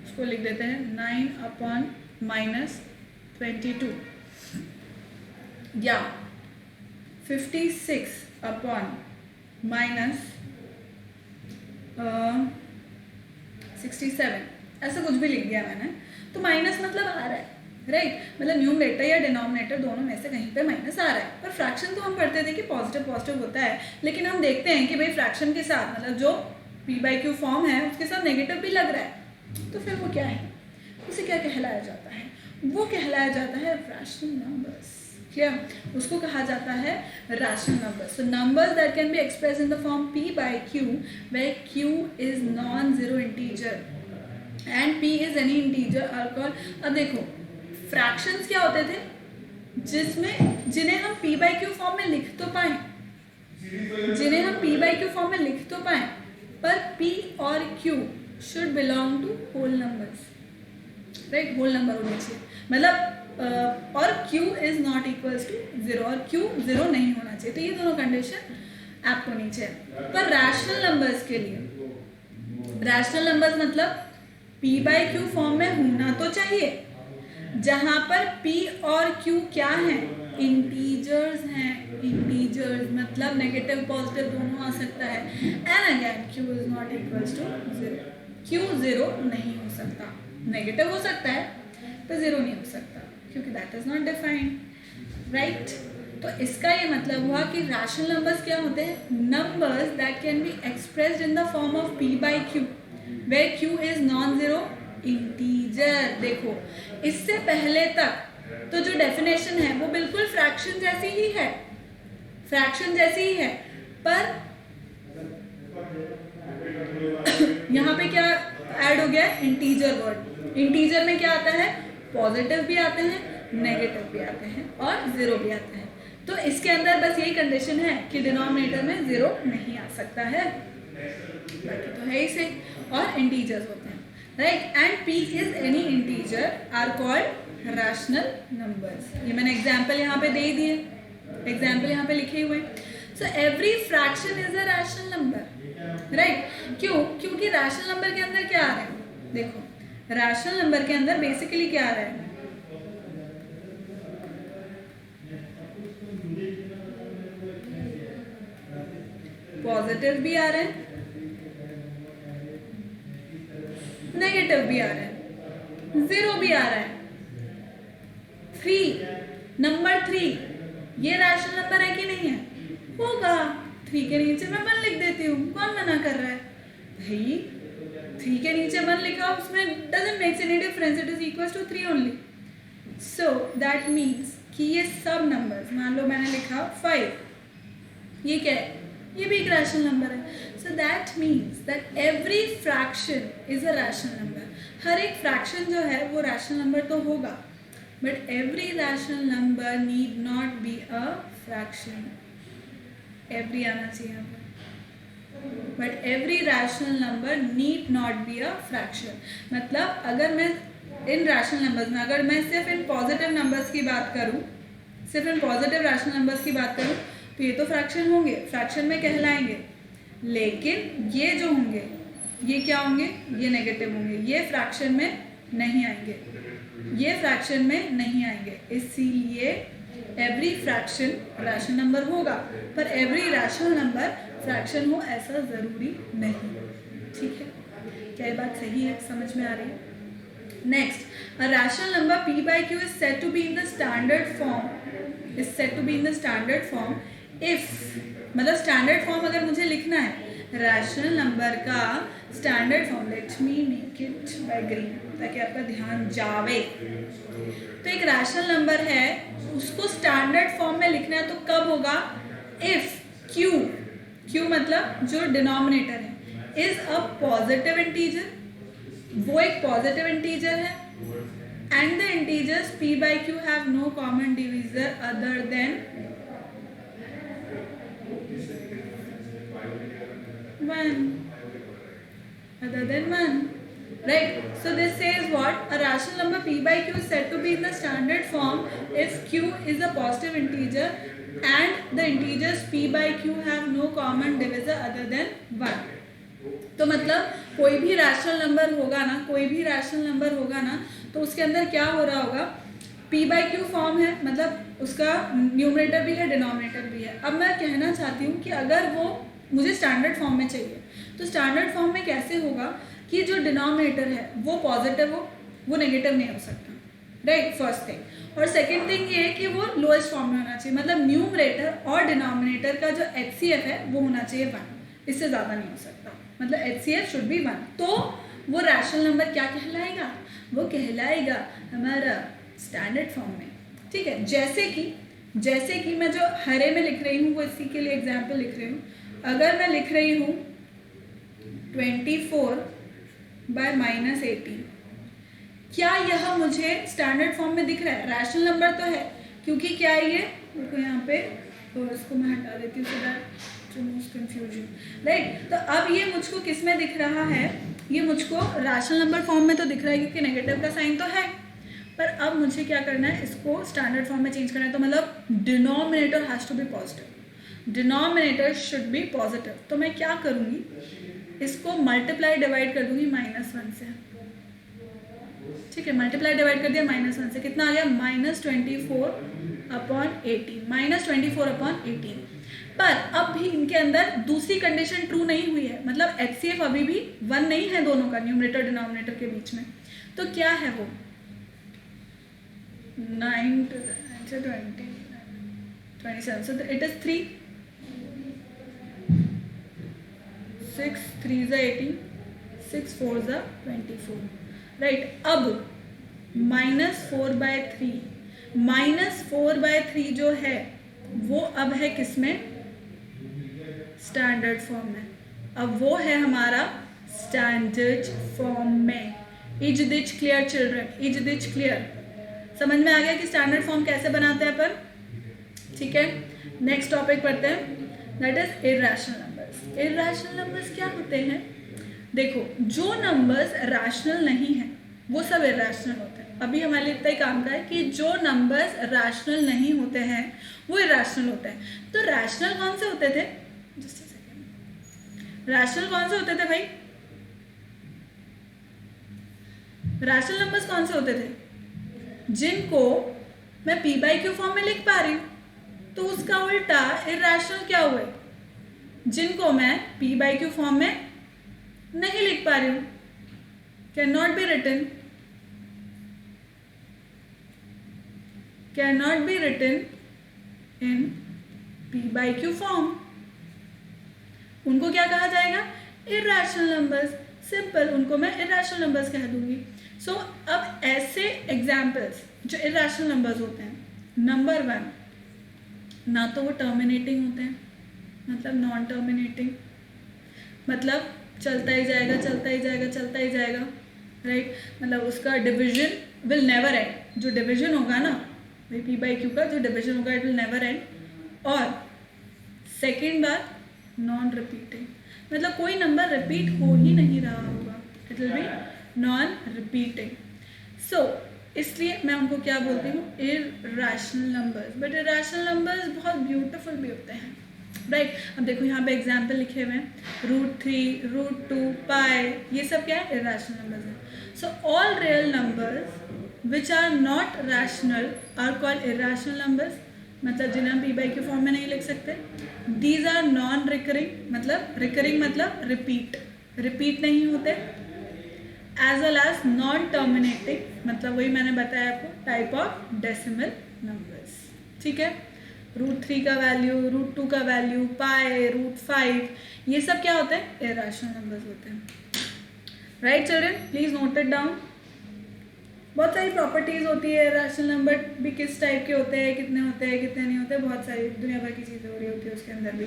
S1: उसको लिख देते हैं 9/-22 या 56/-67, ऐसा कुछ भी लिख दिया मैंने, तो माइनस मतलब आ रहा है, राइट? मतलब न्यूमरेटर या डिनोमिनेटर दोनों में से कहीं पे माइनस आ रहा है। पर फ्रैक्शन तो हम पढ़ते थे कि पॉजिटिव पॉजिटिव होता है, लेकिन हम देखते हैं कि भाई फ्रैक्शन के साथ मतलब जो p/q फॉर्म है उसके साथ नेगेटिव भी लग रहा है, तो फिर वो क्या है? उसे क्या कहलाया जाता है? वो कहलाया जाता है रैशनल नंबर्स। क्या उसको कहा जाता है? Rational numbers. So numbers that can be expressed in the form p/q where q is non-zero integer and p is any integer are called। अब देखो, फ्रैक्शंस क्या होते थे जिन्हें हम p/q फॉर्म में लिख तो पाए, जिन्हें हम p/q फॉर्म में लिख तो पाए, पर p और q should belong to whole numbers, right? Whole number होने चाहिए, मतलब और q is not equals to 0 और q 0 नहीं होना चाहिए। तो ये दोनों कंडीशन ऐप्ट होनी चाहिए। पर रैशनल नंबर्स के लिए, रैशनल नंबर्स मतलब p/q फॉर्म में होना तो चाहिए, जहां पर p और q क्या हैं? इंटीजर्स हैं। इंटीजर्स मतलब नेगेटिव पॉजिटिव दोनों आ सकता है। And again q is not equals to 0, q 0 नहीं हो सकता, नेगेटिव हो सकता है पर 0 नहीं हो सकता, क्योंकि that is not defined, right? तो इसका ये मतलब हुआ कि रैशनल नंबर्स क्या होते हैं? Numbers that can be expressed in the form of p/q where q is non-zero integer। देखो, इससे पहले तक तो जो डेफिनेशन है वो बिल्कुल फ्रैक्शन जैसी ही है, फ्रैक्शन जैसी ही है, पर यहाँ पे क्या ऐड हो गया? Integer word. इंटीजर में क्या आता है? पॉजिटिव भी आते हैं, नेगेटिव भी आते हैं और 0 भी आते हैं। तो इसके अंदर बस यही कंडीशन है कि डिनोमिनेटर में 0 नहीं आ सकता है, बाकी तो है ही से, और इंटीजर्स होते हैं, right? And p is any integer are called rational numbers. ये मैंने एग्जाम्पल यहाँ पे दे दिए, एग्जाम्पल यहाँ पे लिखे हुए। So every fraction is a rational number, right? क्यों? क्योंकि रैशनल नंबर के अंदर क्या आ रहा है? देखो, रैशनल नंबर के अंदर बेसिकली क्या आ रहा है? पॉजिटिव भी आ रहे हैं, नेगेटिव भी आ रहे हैं, 0 भी आ रहा है। 3 नंबर 3 ये रैशनल नंबर है कि नहीं है? होगा। 3 के नीचे मैं 1 लिख देती हूँ, कौन मना कर रहा है भाई? 3 के नीचे 1 लिखा, उसमें doesn't makes any difference, it is equal to 3 only. So that means कि ये सब नंबर्स, मान लो मैंने लिखा 5, ये क्या है? ये भी एक रैशनल नंबर है। So that means that every fraction is a rational number. हर एक फ्रैक्शन जो है वो रैशनल नंबर तो होगा, but every rational number need not be a fraction. Every आना चाहिए यहाँ पर, but every rational number need not be a fraction. मतलब अगर मैं इन रैशनल नंबर्स में, अगर मैं सिर्फ इन पॉजिटिव नंबर्स की बात करूँ, सिर्फ इन पॉजिटिव रैशनल नंबर्स की बात करूँ, तो ये तो फ्रैक्शन होंगे, फ्रैक्शन में कहलाएंगे। लेकिन ये जो होंगे, ये क्या होंगे? ये नेगेटिव होंगे, ये फ्रैक्शन में नहीं आएंगे, ये फ्रैक्शन में नहीं आएंगे। इसीलिए एवरी फ्रैक्शन रैशनल नंबर होगा, पर एवरी रैशनल नंबर फ्रैक्शन हो ऐसा ज़रूरी नहीं। ठीक है? क्या ये बात सही है? समझ में आ रही है? Next, a rational number p by q is said to be in the standard form. Is said to be in the standard form if, मतलब स्टैंडर्ड फॉर्म अगर मुझे लिखना है रैशनल नंबर का standard form, let me make it by green ताकि आपका ध्यान जावे। तो एक रैशनल नंबर है उसको स्टैंडर्ड फॉर्म में लिखना है तो कब होगा? इफ क्यू मतलब जो डिनोमिनेटर है इज अ पॉजिटिव इंटीजर, वो एक पॉजिटिव इंटीजर है, and the integers p by q have no common divisor other than 1, right? So this says what? A rational number p by q is said to be in the standard form if q is a positive integer and the integers p by q have no common divisor other than 1. तो मतलब कोई भी रैशनल नंबर होगा ना, कोई भी रैशनल नंबर होगा ना, तो उसके अंदर क्या हो रहा होगा? p by q फॉर्म है, मतलब उसका न्यूमरेटर भी है डिनोमिनेटर भी है। अब मैं कहना चाहती हूँ कि अगर वो मुझे स्टैंडर्ड फॉर्म में चाहिए तो स्टैंडर्ड फॉर्म में कैसे होगा कि जो डिनोमिनेटर है वो पॉजिटिव हो, वो नेगेटिव नहीं हो सकता, राइट? First thing. और सेकंड थिंग ये है कि वो लोएस्ट फॉर्म में होना चाहिए, मतलब न्यूमरेटर और डिनोमिनेटर का जो HCF है वो होना चाहिए 1, इससे ज़्यादा नहीं हो सकता, मतलब HCF शुड बी 1। तो वो रैशनल नंबर क्या कहलाएगा? वो कहलाएगा हमारा स्टैंडर्ड फॉर्म में, ठीक है? जैसे कि मैं जो हरे में लिख रही हूँ वो इसी के लिए एग्जाम्पल लिख रही हूँ। अगर मैं लिख रही हूँ 24 बाय -18, क्या यह मुझे स्टैंडर्ड फॉर्म में दिख रहा है? रैशनल नंबर तो है, क्योंकि क्या है ये, देखो यहाँ पे, तो इसको मैं हटा देती हूँ so that removes confusion, right? तो अब ये मुझको किस में दिख रहा है? ये मुझको रैशनल नंबर फॉर्म में तो दिख रहा है क्योंकि नेगेटिव का साइन तो है, पर अब मुझे क्या करना है? इसको स्टैंडर्ड फॉर्म में चेंज करना है, तो मतलब denominator has to be positive, denominator should be positive. तो मैं क्या करूँगी? इसको मल्टीप्लाई डिवाइड कर दूंगी -1 से, ठीक है? मल्टीप्लाई डिवाइड कर दिया -1 से, कितना आ गया? -24/18, पर अब भी इनके अंदर दूसरी कंडीशन ट्रू नहीं हुई है, मतलब HCF अभी भी 1 नहीं है दोनों का, न्यूमरेटर डिनोमिनेटर के बीच में। तो क्या है वो? 9 to 20, 27, so it is 3, 6 3 18, 6 4 24, right? अब -4/3 जो है वो अब है किसमें? स्टैंडर्ड फॉर्म में। अब वो है हमारा स्टैंडर्ड फॉर्म में। Is which clear children? Is which clear? समझ में आ गया कि स्टैंडर्ड फॉर्म कैसे बनाते हैं अपन, ठीक है? नेक्स्ट टॉपिक पढ़ते हैं, that is irrational numbers. Irrational numbers क्या होते हैं? देखो, जो नंबर्स रैशनल नहीं है वो सब इर्रेशनल होते हैं। अभी हमारे लिए इतना ही काम का है कि जो नंबर्स रैशनल नहीं होते हैं वो इर्रेशनल होते हैं। तो रैशनल कौन से होते थे? जस्ट अ सेकंड, रैशनल कौन से होते थे भाई? रैशनल नंबर्स कौन से होते थे? जिनको मैं p by q फॉर्म में लिख पा रही हूँ। तो उसका उल्टा इर्रेशनल क्या हुए? जिनको मैं p by q फॉर्म में नहीं लिख पा रही हूँ, cannot be written, cannot be written in p by q form. उनको क्या कहा जाएगा? Irrational numbers. सिंपल, उनको मैं इर्रेशनल नंबर्स कह दूंगी। सो अब ऐसे एग्जाम्पल्स जो इर्रेशनल नंबर्स होते हैं, नंबर 1, ना तो वो टर्मिनेटिंग होते हैं, मतलब नॉन टर्मिनेटिंग, मतलब चलता ही जाएगा चलता ही जाएगा चलता ही जाएगा, राइट? मतलब उसका डिवीजन विल नेवर एंड। जो डिवीजन होगा ना भाई p by q का जो डिवीजन होगा इट विल नेवर एंड। और सेकेंड बात, नॉन रिपीटिंग, मतलब कोई नंबर रिपीट हो ही नहीं रहा होगा, it will be non repeating. So इसलिए मैं उनको क्या बोलती हूँ? Irrational numbers. But irrational numbers बहुत ब्यूटीफुल भी होते हैं, राइट? अब देखो यहाँ पे एग्जाम्पल लिखे हुए हैं, √3, √2, पाई, ये सब क्या है? इर्रेशनल नंबर्स हैं। So all real numbers which are not rational are called irrational numbers, मतलब जिन्हें हम p by q फॉर्म में नहीं लिख सकते। दीज आर नॉन रिकरिंग, मतलब रिकरिंग मतलब रिपीट नहीं होते। As well as non terminating, मतलब वही मैंने बताया आपको, टाइप ऑफ डेसिमल नंबर्स, ठीक है। √3 का वैल्यू, √2 का वैल्यू, पाई, √5, ये सब क्या होते हैं? इरेशनल नंबर्स होते हैं, right children, please note it down. बहुत सारी प्रॉपर्टीज होती है, इरेशनल नंबर भी किस टाइप के होते हैं, कितने होते हैं, कितने नहीं होते, बहुत सारी दुनिया भर की चीज़ें हो रही होती है उसके अंदर भी।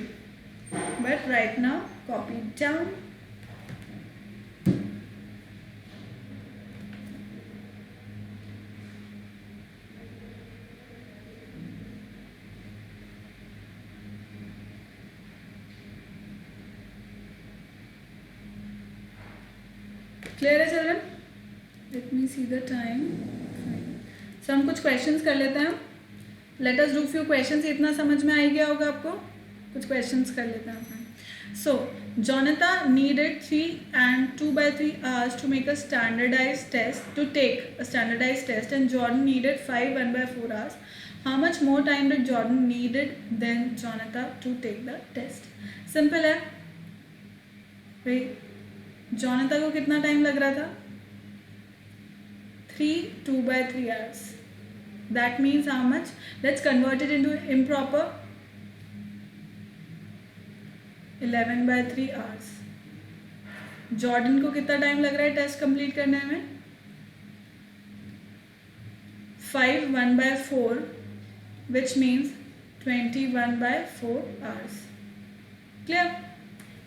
S1: But right now copy down. Clear है children? Let me see the time. So हम कुछ क्वेश्चंस कर लेते हैं। Let us do few questions. इतना समझ में आ गया होगा आपको? कुछ क्वेश्चंस कर लेते हैं अपन। सो Jonathan needed 3 and 2/3 hours to make a standardized test, to take a standardized test, and Jordan needed 5 1/4 hours. How much more time did Jordan needed than Jonathan to take the test? Simple है भाई, Jonathan को कितना टाइम लग रहा था? 3 2/3 hours. That means how much? Let's convert it into improper. 11/3 hours. Jordan को कितना टाइम लग रहा है टेस्ट कंप्लीट करने में? 5 1/4, which means 21/4 hours. क्लियर?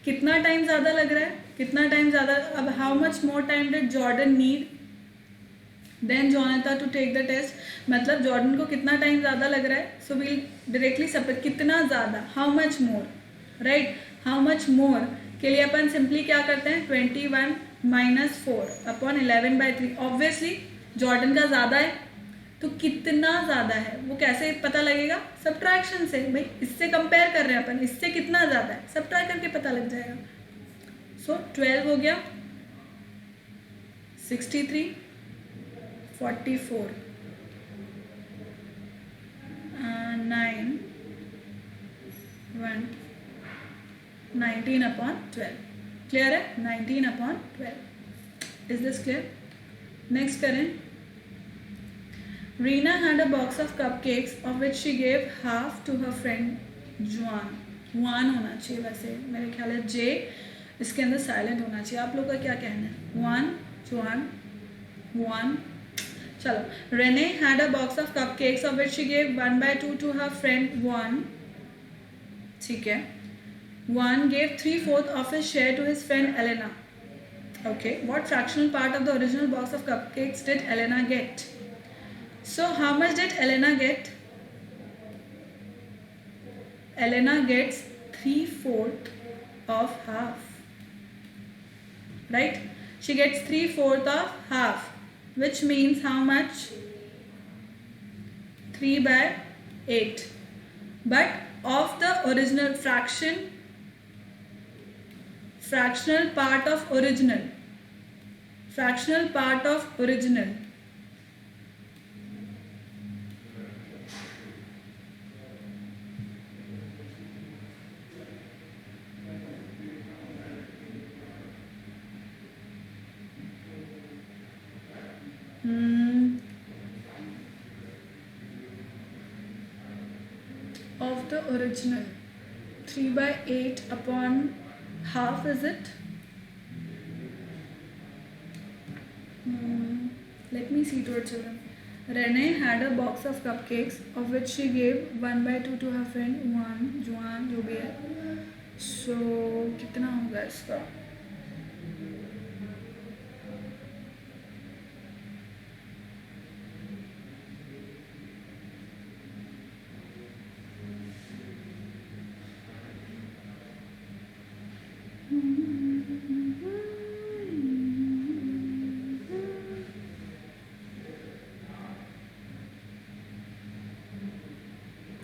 S1: कितना टाइम ज़्यादा लग रहा है? कितना टाइम ज़्यादा? अब how much more time did Jordan need than Jonathan to take the test? मतलब जॉर्डन को कितना टाइम ज़्यादा लग रहा है? सो वील डायरेक्टली सपोज कितना ज़्यादा, how much more, right? How much मोर के लिए अपन सिंपली क्या करते हैं? 21 - 4 अपॉन 11/3. ऑब्वियसली जॉर्डन का ज़्यादा है, तो कितना ज़्यादा है वो कैसे पता लगेगा? सब्ट्रैक्शन से। भाई इससे कंपेयर कर रहे हैं अपन, इससे कितना ज़्यादा है, सब्ट्रैक्ट करके पता लग जाएगा। सो 12 हो गया, 63, 44, 9, 1, 19/12. क्लियर है? 19/12. Is this clear? नेक्स्ट करें। Reena had a box of cupcakes of which she gave half to her friend Juan. Juan होना चाहिए वैसे, मेरे ख्याल है जे इसके अंदर साइलेंट होना चाहिए। आप लोग का क्या कहना है? Juan, Juan, Juan. चलो। Rene had a box of cupcakes of which she gave 1/2 to her friend Juan. ठीक है। Juan gave 3/4 of his share to his friend Elena. Okay. What fractional part of the original box of cupcakes did Elena get? So how much did Elena get? Elena gets 3/4 of half. Right? She gets 3/4 of half, which means how much? 3/8. But of the original fractional part of original. Fractional part of original. Of the original 3/8 upon half, is it? Let me see to it, children. Rene had a box of cupcakes of which she gave 1/2 to her friend Juan, जो भी है. So कितना होगा इसका?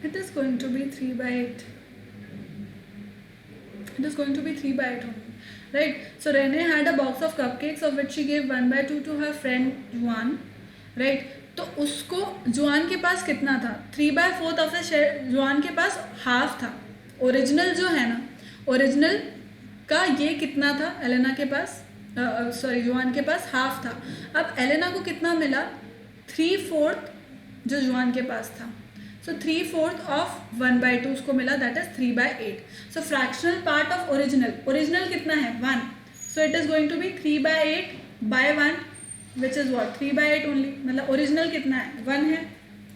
S1: It is going to be 3/8. It is going to be 3/8 only, right? So Rene had a box of cupcakes of which she gave 1/2 to her friend Juan, right? तो उसको जुआन के पास कितना था? 3/4 ऑफ द शेयर जुआन के पास हाफ था। ओरिजिनल जो है ना, ओरिजिनल का ये कितना था एलेना के पास? सॉरी जुआन के पास हाफ था। अब एलेना को कितना मिला? 3/4 जो जुआन के पास था। सो 3/4 ऑफ 1/2 उसको मिला, that is 3/8। So fractional part of original, original कितना है? 1। So it is going to be 3/8/1 which is what? 3/8 only. मतलब ओरिजिनल कितना है? 1 है।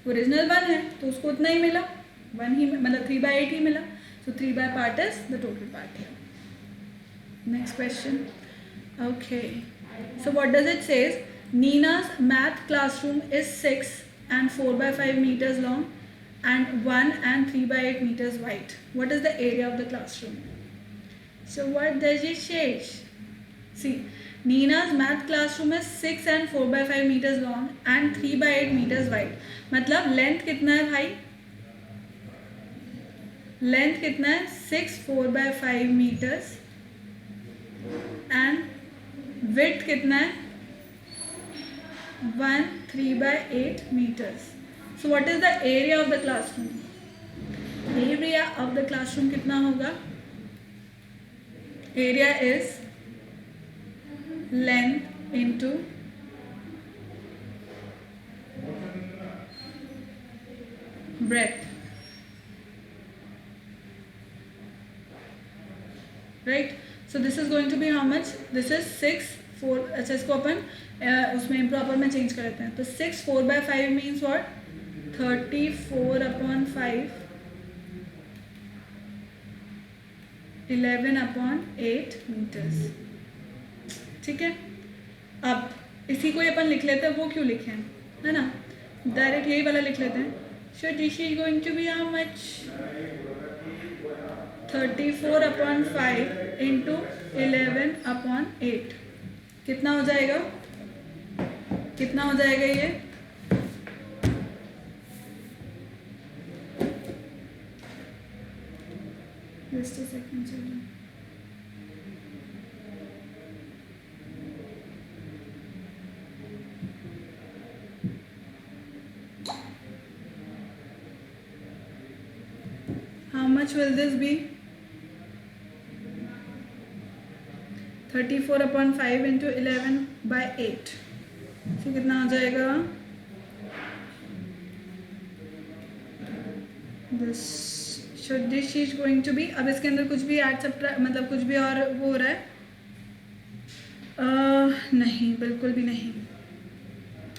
S1: ओरिजिनल 1 है तो उसको उतना ही मिला, 1 ही, मतलब 3/8 ही मिला। सो 3 part is the total part here. Next question. Okay. So what does it says? Nina's math classroom is 6 and 4/5 meters long and 1 and 3/8 meters wide. What is the area of the classroom? So what does it say? See, Nina's math classroom is 6 and 4/5 meters long and 3/8 meters wide. मतलब लेंथ कितना है भाई? लेंथ कितना है? 6 4/5 meters एंड विड्थ कितना है? 1 3/8 meters. So what is the area of the classroom? Area of the classroom कितना होगा? Area is length into breadth, right? So this is going to be how much? This is 6 4। अच्छा इसको अपन उसमें इम्प्रॉपर में चेंज कर लेते हैं। तो 6 4/5 मीन्स व्हाट? 34/5 11/8 मीटर्स। ठीक है, अब इसी को अपन लिख लेते हैं। वो क्यों लिखे हैं, है ना? डायरेक्ट यही वाला लिख लेते हैं। So this is going to be how much? 34/5 into 11/8 कितना हो जाएगा? कितना हो जाएगा ये? जस्ट अ सेकंड चलिए। How much will this be? 34/5 into 11/8 तो कितना हो जाएगा? This is going to be, अब इसके अंदर कुछ भी ऐड सब्ट्रैक्ट मतलब कुछ भी और वो हो रहा है? नहीं, बिल्कुल भी नहीं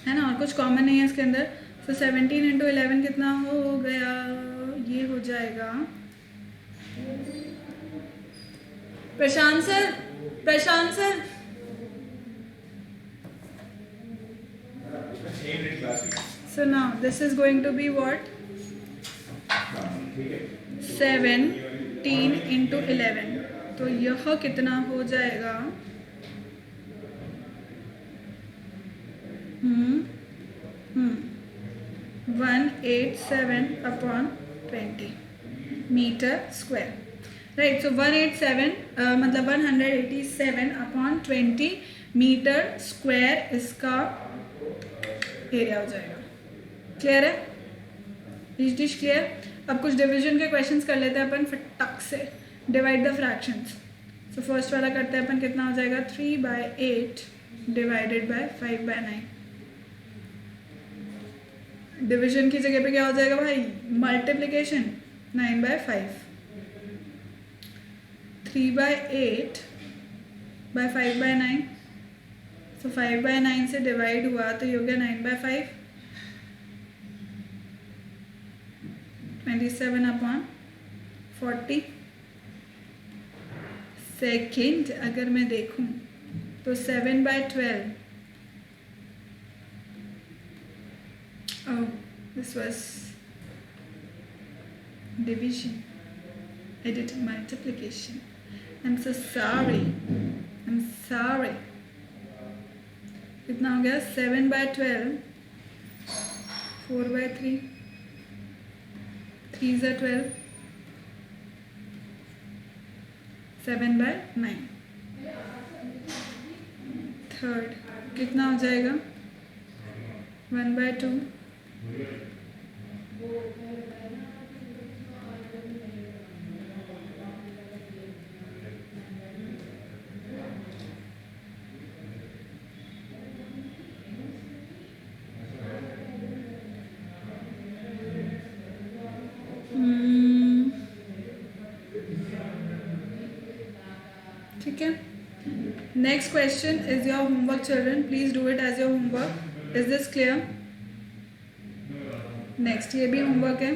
S1: है ना, और कुछ कॉमन नहीं है इसके अंदर। तो 17 इंटू 11 कितना हो गया? ये हो जाएगा Prashant sir, Prashant sir, so now this is going to be what? 17 into 11 तो यह कितना हो जाएगा? 187/20 मीटर स्क्वायर, राइट? सो 187 मतलब 187/20 मीटर स्क्वायर इसका एरिया हो जाएगा। क्लियर है? Dish clear? अब कुछ डिवीजन के क्वेश्चंस कर लेते हैं अपन फटाक से। Divide the fractions. So first वाला करते हैं अपन, कितना हो जाएगा? 3/8 डिवाइडेड बाय 5/9। डिवीजन की जगह पे क्या हो जाएगा भाई? मल्टीप्लिकेशन। 9/5 3/8 बाय 5/9। सो 5/9 से डिवाइड हुआ तो ये हो गया 9/5 27/40। सेकेंड अगर मैं देखूं तो 7/12। Oh, this was division. I did multiplication. I'm so sorry. I'm sorry. कितना हो गया? 7/12 4/3 3 is 12 7/9। थर्ड कितना हो जाएगा? 1/2 1 ठीक है. Next question is your homework, children. Please do it as your homework. Is this clear? Next, ये भी homework है.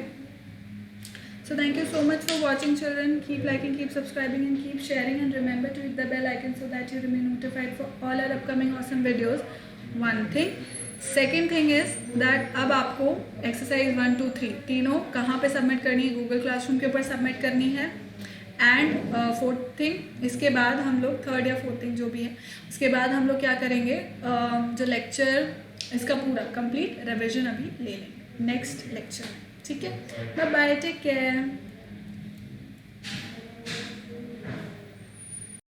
S1: So thank you so much for watching, children. Keep liking, keep subscribing, and keep sharing. And remember to hit the bell icon so that you remain notified for all our upcoming awesome videos. One thing. Second thing is that अब आपको exercise 1, 2, 3 तीनों कहाँ पे सबमिट करनी है? गूगल क्लासरूम के ऊपर सबमिट करनी है. एंड फोर्थ थिंग, इसके बाद हम लोग थर्ड या फोर्थ थिंग जो भी है, उसके बाद हम लोग क्या करेंगे, जो लेक्चर इसका पूरा कंप्लीट रिवीजन अभी ले लेंगे नेक्स्ट लेक्चर में. ठीक है. Bye bye, take care.